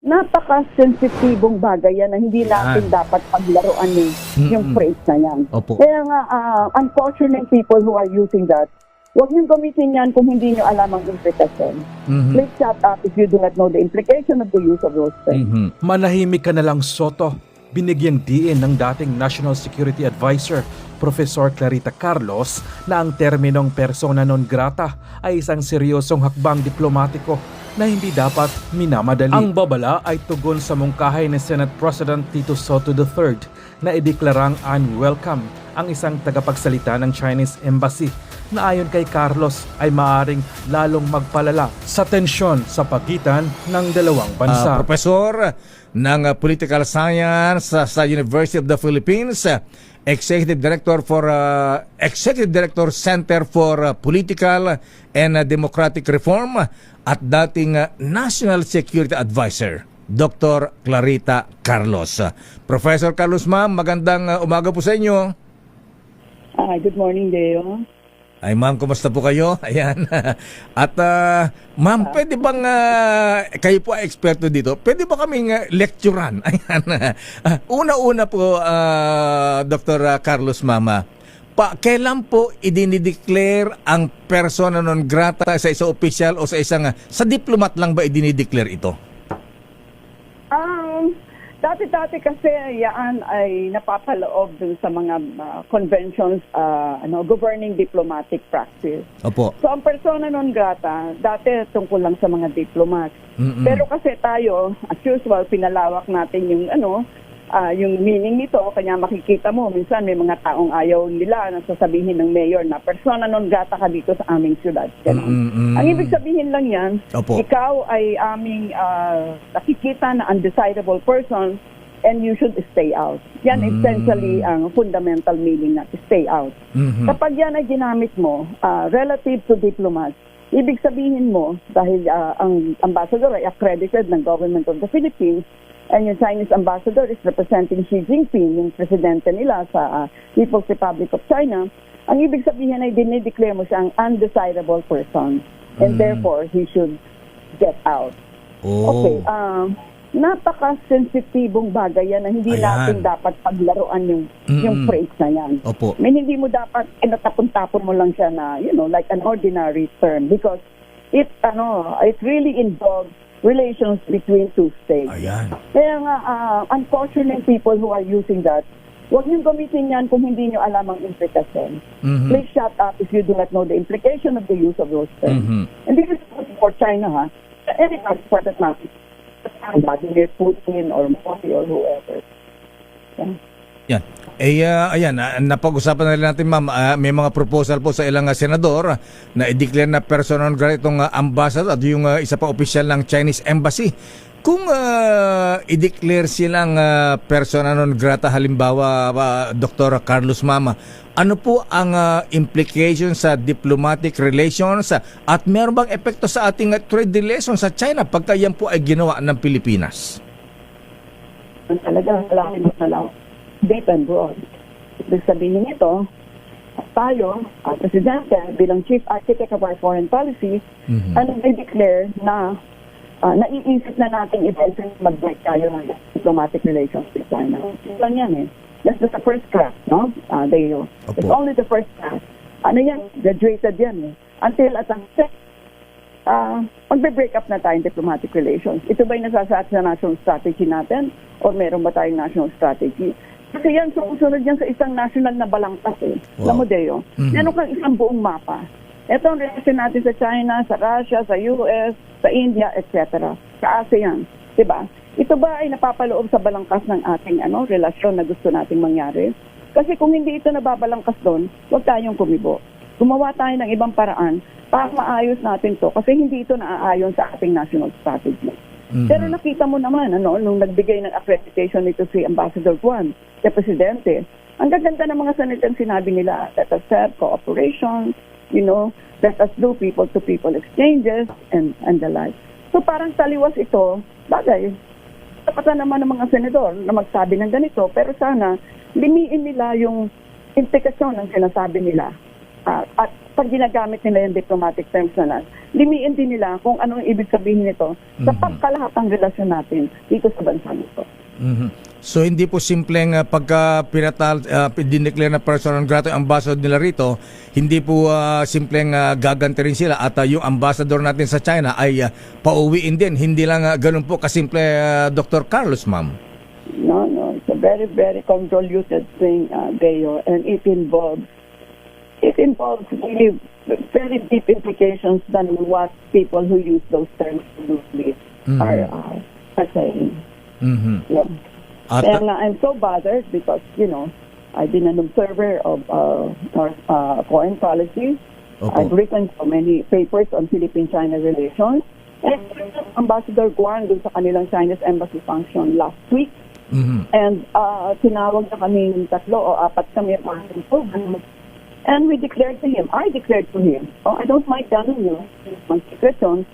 napaka-sensitibong bagay yan na hindi natin dapat paglaruan yung phrase na yan. Opo. Kaya nga, unfortunate people who are using that, huwag niyong gamitin yan kung hindi niyo alam ang implication. Please shut up if you do not know the implication of the use of those things. Manahimik ka na lang, Soto. Binigyang diin ng dating National Security Advisor, Professor Clarita Carlos, na ang terminong persona non grata ay isang seryosong hakbang diplomatiko na hindi dapat minamadali. Ang babala ay tugon sa mungkahay ni Senate President Tito Soto III na ideklarang unwelcome ang isang tagapagsalita ng Chinese Embassy na ayon kay Carlos ay maaring lalong magpalala sa tensyon sa pagitan ng dalawang bansa. Professor ng Political Science sa University of the Philippines, Executive Director Center for Political and Democratic Reform at dating National Security Advisor, Dr. Clarita Carlos. Professor Carlos, ma'am, magandang umaga po sa inyo. Good morning, Deo. Ay ma'am, kumusta po kayo? Ayan. At ma'am, pwede bang kayo po ay eksperto dito? Pwede ba kaming lecturean? Ayan. Una-una po, Dr. Carlos, mama, kailan po idinideclare ang persona non grata sa isang opisyal o sa isang sa diplomat lang ba idinideclare ito? Dati kasi yan ay napapaloob dun sa mga conventions, governing diplomatic practice. Opo. So ang persona non grata, dati tungkol lang sa mga diplomat. Pero kasi tayo, as usual, pinalawak natin yung yung meaning nito, kanya makikita mo, minsan may mga taong ayaw nila na sasabihin ng mayor na persona non grata ka dito sa aming syudad. Ang ibig sabihin lang yan, ikaw ay aming nakikita na undesirable person and you should stay out. Yan essentially ang fundamental meaning na stay out. Kapag yan ay ginamit mo, relative to diplomats, ibig sabihin mo, dahil ang ambassador ay accredited ng government of the Philippines, and yung Chinese ambassador is representing Xi Jinping, yung presidente nila sa People's Republic of China, ang ibig sabihin ay dinideclare mo siyang undesirable person and therefore he should get out. Okay, napaka-sensitibong bagay yan na hindi natin dapat paglaruan yung phrase na yan. Opo. I mean, hindi mo dapat inatapon-tapon mo lang siya na, like an ordinary term because it really involves relations between two states. Ayan. Kaya nga, unfortunate people who are using that, huwag niyong gamitin yan kung hindi niyo alam ang implication. Please shut up if you do not know the implication of the use of those terms. And this is for China, ha? Any for that matter. Vladimir Putin or Modi or whoever. Yan. Ayan, napag-usapan na rin natin, ma'am, may mga proposal po sa ilang senador na i-declare na persona non grata itong ambassador at yung isa pa opisyal ng Chinese Embassy. Kung i-declare silang persona non grata, halimbawa, Dr. Carlos, ma'am, ano po ang implication sa diplomatic relations at meron bang epekto sa ating trade relations sa China pagka yan po ay ginawa ng Pilipinas? Talagang malaki deep and broad. Ibig sabihin nito, tayo, Presidente, bilang Chief Architect of our foreign policy, i-declare na naiisip na natin eventually mag-break tayo ng diplomatic relations with China. Lang yan eh. That's just the first crack, no? It's only the first crack. Ano yan? Graduated yan eh. Until at ang magbe-break up na tayong diplomatic relations. Ito ba'y nasasaad sa national strategy natin? O meron ba tayong national strategy? Kasi yan, sumusunod yan sa isang national na balangkas eh. Alam mo, Deo, meron kang isang buong mapa. Ito ang relasyon natin sa China, sa Russia, sa US, sa India, etc. Sa ASEAN. Diba? Ito ba ay napapaloob sa balangkas ng ating relasyon na gusto nating mangyari? Kasi kung hindi ito nababalangkas doon, huwag tayong kumibo. Gumawa tayo ng ibang paraan para maayos natin to kasi hindi ito naaayon sa ating national strategy. Pero nakita mo naman, nung nagbigay ng accreditation nito si Ambassador Juan, si Presidente, ang gaganda ng mga salitang sinabi nila, let us have cooperation, let us do people-to-people exchanges, and the like. So parang taliwas ito, bagay, tapatan naman ng mga senador na magsabi ng ganito, pero sana limiin nila yung implikasyon ng sinasabi nila. At pag ginagamit nila yung diplomatic terms na lang, limiin din nila kung anong ibig sabihin nito sa pagkalahatang relasyon natin dito sa bansa nito. So hindi po simpleng pagka dineclare na personal grata yung ambassador nila rito, hindi po simpleng gaganti rin sila at yung ambassador natin sa China ay pauwiin din. Hindi lang ganun po kasimple, Dr. Carlos, ma'am. No, it's a very, very convoluted thing, Deo, and it involves really very deep implications than what people who use those terms loosely are saying. Yeah. Kaya nga, I'm so bothered because, I've been an observer of foreign policy. I've written so many papers on Philippine-China relations. And Ambassador Guan dun sa kanilang Chinese embassy function last week. And tinawag na kami 3 o 4 kami and we declared to him, I declared to him, I don't mind telling you, on secretion,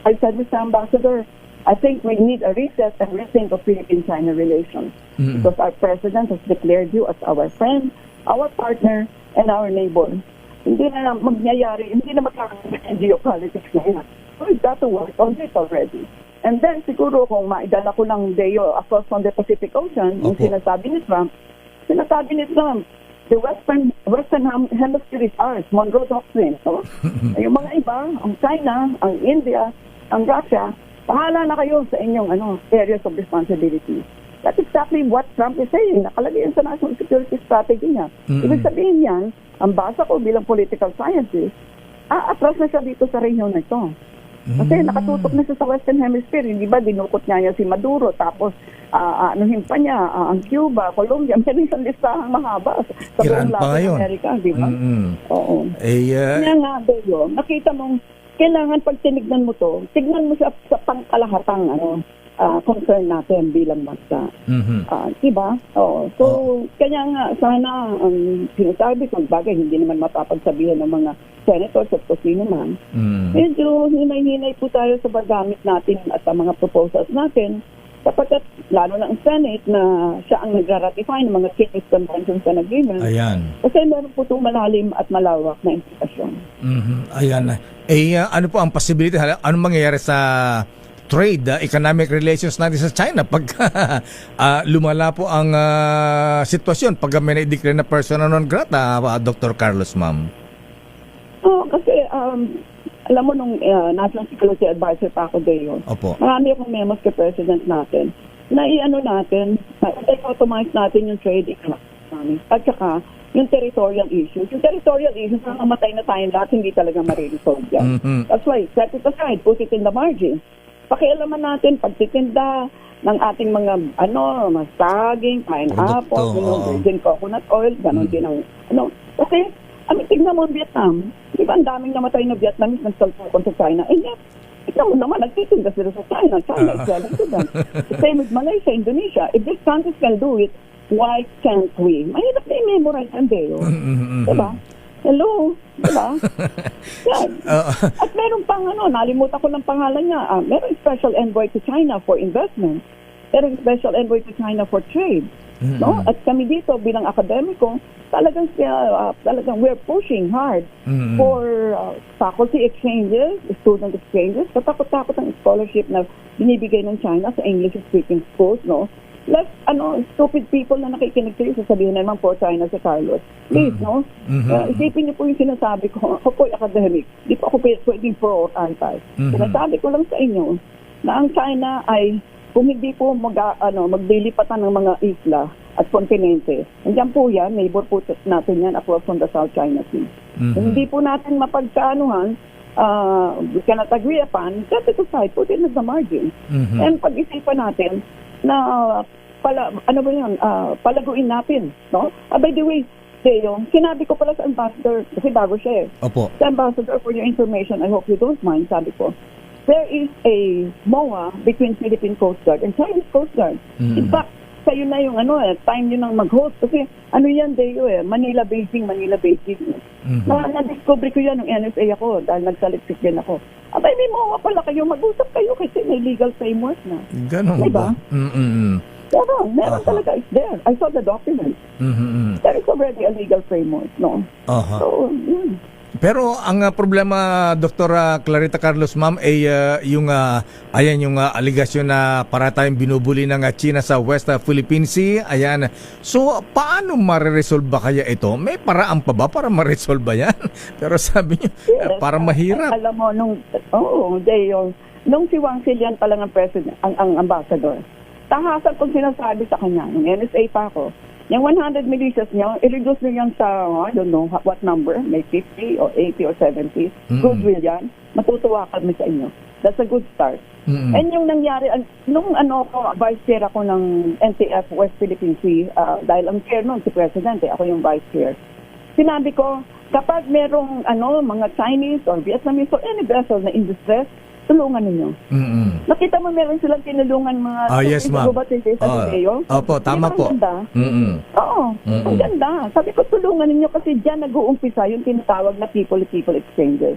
I said, Mr. Ambassador, I think we need a reset and rethink of Philippine-China relations because our president has declared you as our friend, our partner, and our neighbor. Hindi na magyayari, hindi na magkakaroon ng geopolitics na yan. So we've got to work on it already. And then siguro kung maidala ko ng Deo across from the Pacific Ocean, yung sinasabi ni Trump, the Western Hemisphere is ours, Monroe Doctrine. So, yung mga iba, ang China, ang India, ang Russia, pahala na kayo sa inyong areas of responsibility. That's exactly what Trump is saying. Nakalagay yan sa national security strategy niya. Ibig sabihin yan, ang basa ko bilang political scientist, atras na siya dito sa rehiyon na ito. Kasi nakatutok na siya sa Western Hemisphere. Hindi ba, dinukot niya si Maduro, tapos anuhin pa niya, ang Cuba, Colombia, may isang listahang mahaba sa buong Latin America, di ba? Oo. Kaya nga, Deo, nakita mong, kailangan pag tinignan mo to, tignan mo siya sa pangkalahatang concern natin bilang bansa. Diba? So, kaya nga, sana ang sinasabi kong bagay, hindi naman mapapagsabihan ng mga senators at kusino man. Medyo hinay-hinay po tayo sa paggamit natin at sa mga proposals natin sapagkat lalo na ang Senate na siya ang nagra-ratify ng mga Kyoto Conventions and Agreements. Ayan. Kasi meron po itong malalim at malawak na implikasyon. Ayan. Ano po ang possibility? Anong mangyayari sa trade, economic relations natin sa China pag lumala po ang sitwasyon pag may na-declare na persona non grata, Dr. Carlos, ma'am? Kasi alam mo nung National Security Advisor pa ako Deo, marami akong memos kay President natin na natin, i-automate natin yung trade economic at saka yung territorial issues. Yung territorial issues, mamatay na tayong lahat, hindi talaga mariresolve yan. That's why, set it aside, put it in the margin. Pakialaman natin, pagtitinda ng ating mga, saging, pineapple, virgin coconut oil, gano'n din ang, Kasi, tignan mo ang Vietnam. Di ba, ang daming namatay na Vietnamese nagsalpukon sa China. Tignan mo naman, nagtitinda sila sa China. China is selling to them. The same with Malaysia, Indonesia. If these countries can do it, why can't we? Mahirap na i-memorize ang Deo. Diba? Hello? Diba? Yan. At meron pang nalimutan ko ng pangalan niya. Meron special envoy to China for investment. Meron special envoy to China for trade. No? At kami dito bilang akademiko, talagang we're pushing hard for faculty exchanges, student exchanges. Katakot-takot ang scholarship na binibigay ng China sa English-speaking schools, no? Less, stupid people na nakikinig sa'yo, sasabihin naman po China si Carlos. Please, no? Isipin niyo po yung sinasabi ko. Ako po academic. Di po ako pwedeng pro or anti. Sinasabi ko lang sa inyo na ang China ay kung hindi po maglilipatan ng mga isla at kontinente. Andiyan po yan, neighbor po natin yan across from the South China Sea. Kung hindi po natin mapagkaanuhan, we cannot agree upon, set it aside, put it in the margin. And pag-isipan natin na palaguin natin, no? By the way, Deo, sinabi ko pala sa ambassador, kasi bago siya Sa ambassador, for your information, I hope you don't mind, sabi ko, there is a MOA between Philippine Coast Guard and Chinese Coast Guard. In fact, kayo na yung time nyo nang mag-host. Kasi yan, Deo, Manila-Beijing. Na-discover ko yan ng NSA ako dahil nagsaliksik din ako. Abay, may MOA pala kayo. Mag-usap kayo kasi may legal framework na. Ganon ba? Meron talaga. It's there. I saw the document. There is already a legal framework, no? So, Pero ang problema, Dr. Clarita Carlos, ma'am, ay yung aligasyon na para tayong binubuli ng China sa West Philippine Sea. Ayan. So, paano mareresolve ba kaya ito? May paraan pa ba para maresolve ba yan? Pero sabi niyo, para mahirap. Alam mo, nung si Wang Xilian pa lang ang president, ang ambassador, tahasan kong sinasabi sa kanya, nung NSA pa ako, yung 100 militias niya, i-reduce niyo yan sa, I don't know what number, may 50 or 80 or 70. Goodwill yan. Matutuwa kami sa inyo. That's a good start. And yung nangyari, nung vice chair ako ng NTF West Philippine Sea, dahil ang chair nun si President, ako yung vice chair. Sinabi ko, kapag merong mga Chinese or Vietnamese or any vessel na in distress, tulungan ninyo. Nakita mo meron silang tinulungan mga yes, ma'am. Opo, tama po. Oo, ang ganda. Sabi ko, tulungan ninyo kasi dyan nag-uumpisa yung tinatawag na people-to-people exchanges.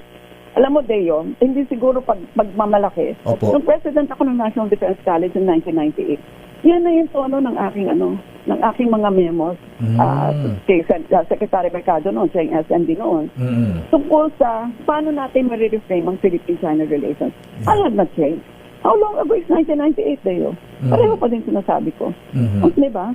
Alam mo, Deo, hindi siguro pagmamalaki. Nung president ako ng National Defense College in 1998, yan na yung tono ng aking mga memos kay Secretary Mercado noon, siya yung SMD noon. Tungkol sa paano natin ma-reframe ang Philippine-China relations. I have not changed. How long ago is 1998, Deo? Pareho pa din sinasabi ko. Diba?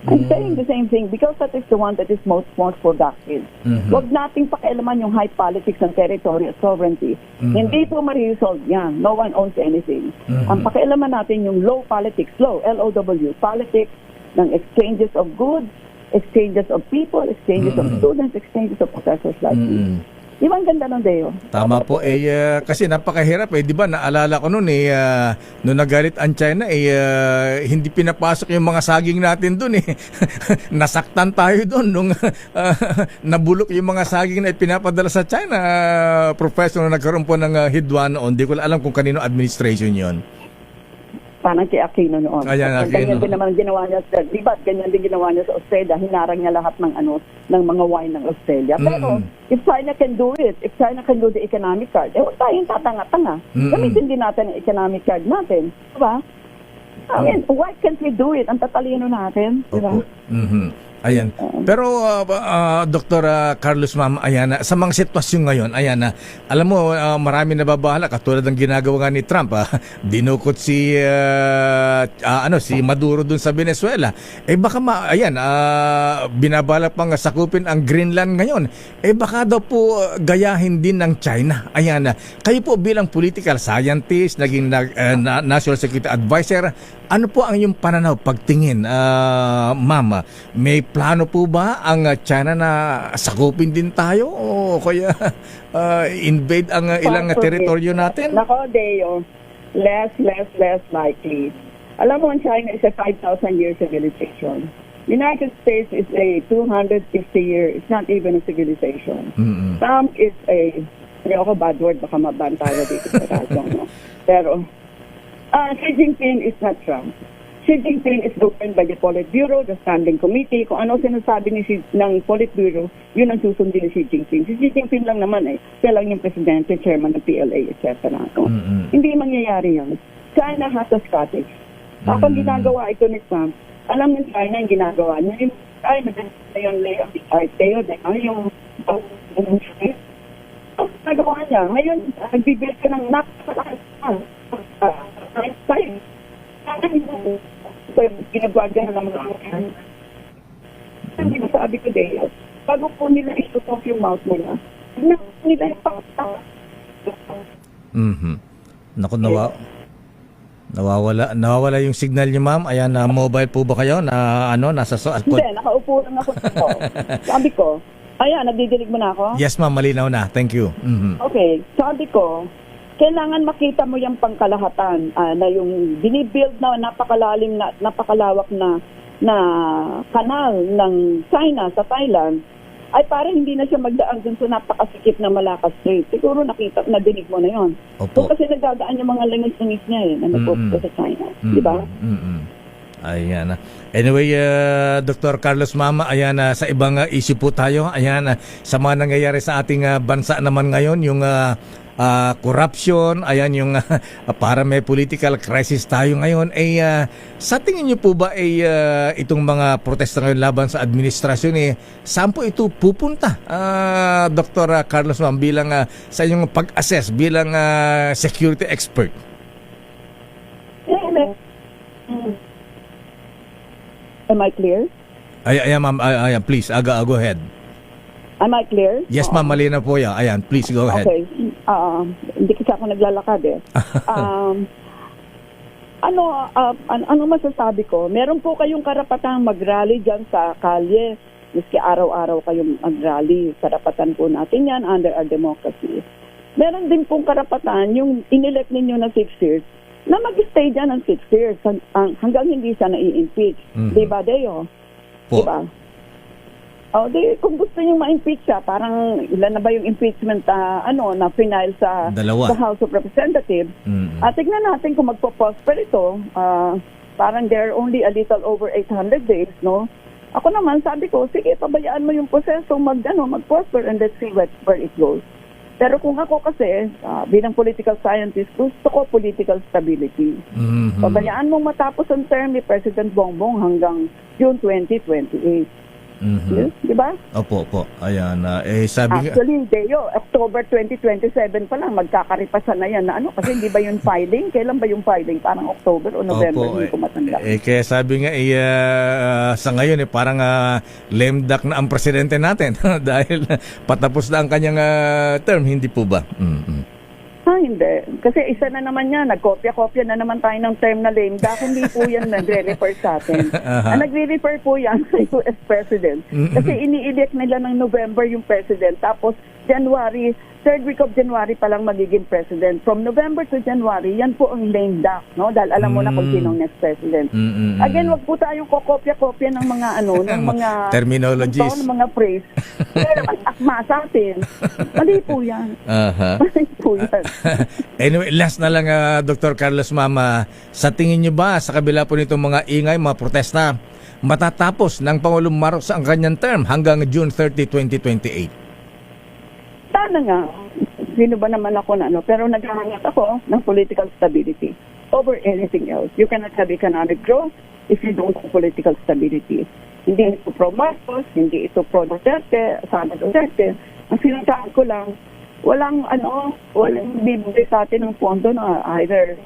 I'm saying the same thing because that is the one that is most productive. Huwag nating pakialaman yung high politics ng territory at sovereignty. Hindi po ma-resolve yan. No one owns anything. Ang pakialaman natin yung low politics, L-O-W, politics ng exchanges of goods, exchanges of people, exchanges of students, exchanges of professors like me. Di ba ang ganda ng Deo? Tama po. Kasi napakahirap. Di ba, naalala ko noon, noong nagalit ang China, hindi pinapasok yung mga saging natin doon. Nasaktan tayo doon nung nabulok yung mga saging na ipinapadala sa China. Professor, nagkaroon po ng hidwa noon. Di ko alam kung kanino administration yon. Parang kay Aquino noon. Ganyan din naman ginawa niya sa, di ba, ganyan din ginawa niya sa Australia, hinarang niya lahat ng mga wine ng Australia. Pero, if China can do it, if China can do the economic card, huwag tayong tatanga-tanga. Gamitin din natin ang economic card natin. Di ba? I mean, why can't we do it? Ang tatalino natin. Di ba? Ayan. Pero Dr. Carlos, ma'am, ayan, sa mga sitwasyon ngayon, ayan, alam mo, marami nababahala katulad ng ginagawa nga ni Trump, dinukot si Maduro dun sa Venezuela. Baka binabala pang sakupin ang Greenland ngayon. Baka daw po gayahin din ng China. Ayan, kayo po bilang political scientist, naging National Security Advisor, ano po ang iyong pananaw, pagtingin, ma'am? May plano po ba ang China na sakupin din tayo o kaya invade ang ilang teritoryo natin? Nako, Deo, less likely. Alam mo, China is a 5,000-year civilization. United States is a 250-year, it's not even a civilization. Trump is hindi ako bad word, baka maban tayo dito sa radyo. Pero, Xi Jinping is not Trump. Xi Jinping is governed by the Politburo, the Standing Committee. Kung ano sinasabi ng Politburo, yun ang susundin ni Xi Jinping. Si Xi Jinping lang naman siya lang yung presidente, chairman ng PLA, etc. Hindi mangyayari yun. China has a strategy. Kapag ginagawa ito ni Trump, alam ng China yung ginagawa niya. Yung layout, yung nagawa niya. Ngayon, nagbibigay ka ng napakalakas time. Ginagwagyan ng mga akin. Hindi mo sabi ko din, bago po nila isutok yung mouth nila, nila yung pakta. Naku, nawawala yung signal niyo, ma'am. Ayan, mobile po ba kayo na nasa Hindi, nakaupo lang ako dito. Sabi ko, ayan, nagdidinig mo na ako? Yes, ma'am, malinaw na. Thank you. Okay, sabi ko, kailangan makita mo yung pangkalahatan na yung binibuild na napakalalim na napakalawak na kanal ng China sa Thailand ay parang hindi na siya magdaan dun sa napakasikip na Malacca Strait. Siguro nadinig mo na yon. So, kasi nagdadaan yung mga langis-langis niya na nagpupunta sa China. Di ba? Ayan. Anyway, Dr. Carlos, ma'am, ayan, sa ibang issue po tayo. Ayan, sa mga nangyayari sa ating bansa naman ngayon, yung corruption, ayan yung para may political crisis tayo ngayon, sa tingin niyo po ba itong mga protesta ngayon laban sa administrasyon, saan po ito pupunta? Dr. Carlos Ma'am, bilang sa inyong pag-assess bilang security expert. Am I clear? Ayan ma'am, ayan, please, go ahead. Am I clear? Yes ma'am, malinaw po yan. Ayan, please go ahead. Okay. Hindi kasi ako naglalakad ano masasabi ko? Meron po kayong karapatang mag-rally dyan sa kalye. Miski araw-araw kayong mag-rally. Karapatan po natin yan under our democracy. Meron din pong karapatan yung inelect ninyo na 6 years na mag-stay dyan ng 6 years hanggang hindi siya na-i-impeach. Mm-hmm. Diba, Deo? Po. Diba? Kung gusto niyo ma-impeach siya, parang ilan na ba yung impeachment na final sa House of Representatives? Mm-hmm. Tignan natin kung magpo-prosper ito. Parang there are only a little over 800 days, no? Ako naman, sabi ko, sige, pabayaan mo yung proseso, mag-prosper and let's see where it goes. Pero kung ako kasi, bilang political scientist, gusto ko political stability. Mm-hmm. Pabayaan mong matapos ang term ni President Bongbong hanggang June 2028. Mm-hmm. Yes, di ba? Opo. Ayan. Sabi Actually, Deo, October 2027 pa lang, magkakaripasan na yan. Kasi hindi ba yung filing? Kailan ba yung filing? Parang October o November, hindi ko matanda. Kaya sabi nga, sa ngayon, parang lame duck na ang presidente natin dahil patapos na ang kanyang term, hindi po ba? Mm-hmm. Hindi. Kasi isa na naman yan, nagkopya-kopya na naman tayo ng term na lame duck. Hindi po yan nagre-refer sa atin. Nagre-refer po yan sa US President. Kasi ini-elect nila ng November yung President. Tapos January, third week of January pa lang magiging President. From November to January, yan po ang lame duck. No? Dahil alam mo na kung sinong next President. Again, wag po tayong kokopya-kopya ng mga ng mga terminologies. Ng mga phrase. Hindi naman akma sa atin. Mali po yan. Mali po yan. Anyway, last na lang, Dr. Carlos Mama, sa tingin niyo ba sa kabila po nitong mga ingay, mga protesta, matatapos ng Pangulong Marcos ang kanyang term hanggang June 30, 2028? Sana nga. Sino ba naman ako na pero naghahanap ako ng political stability over anything else. You cannot have economic growth if you don't have political stability. Hindi ito pro Marcos, hindi ito pro Duterte, Sara Duterte. Ang sinasabi ko lang, walang bibigay sa atin ng pondo na either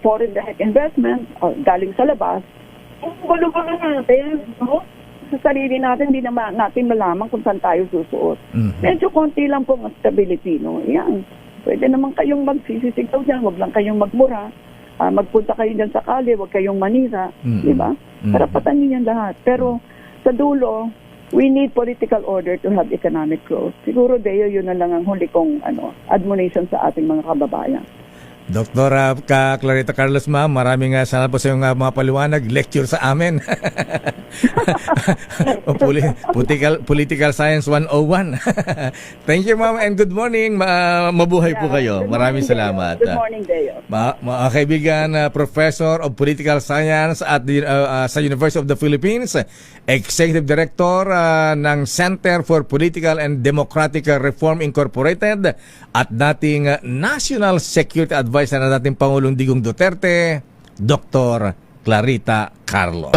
foreign direct investment o galing sa labas. Ang gulo-gulo natin, no? Sa sarili natin, hindi naman natin malaman kung saan tayo susuot. Medyo konti lang po ang stability, no? Yan. Pwede naman kayong magsisisigaw dyan, wag lang kayong magmura. Magpunta kayo dyan sa kalye, wag kayong manira. Di ba? Karapatan niyo yan lahat. Pero sa dulo, we need political order to have economic growth. Siguro, Deo, yun na lang ang huli kong admonition sa ating mga kababayan. Dr. Clarita Carlos Ma'am, maraming salamat po sa iyong mga paliwanag, lecture sa amin. Political Science 101. Thank you ma'am and good morning. Mabuhay po kayo. Maraming salamat. Good morning, Deo. Mga kaibigan, Professor of Political Science at sa University of the Philippines, Executive Director ng Center for Political and Democratic Reform Incorporated at dating National Security Advisor na dating Pangulong Digong Duterte, Dr. Clarita Carlos.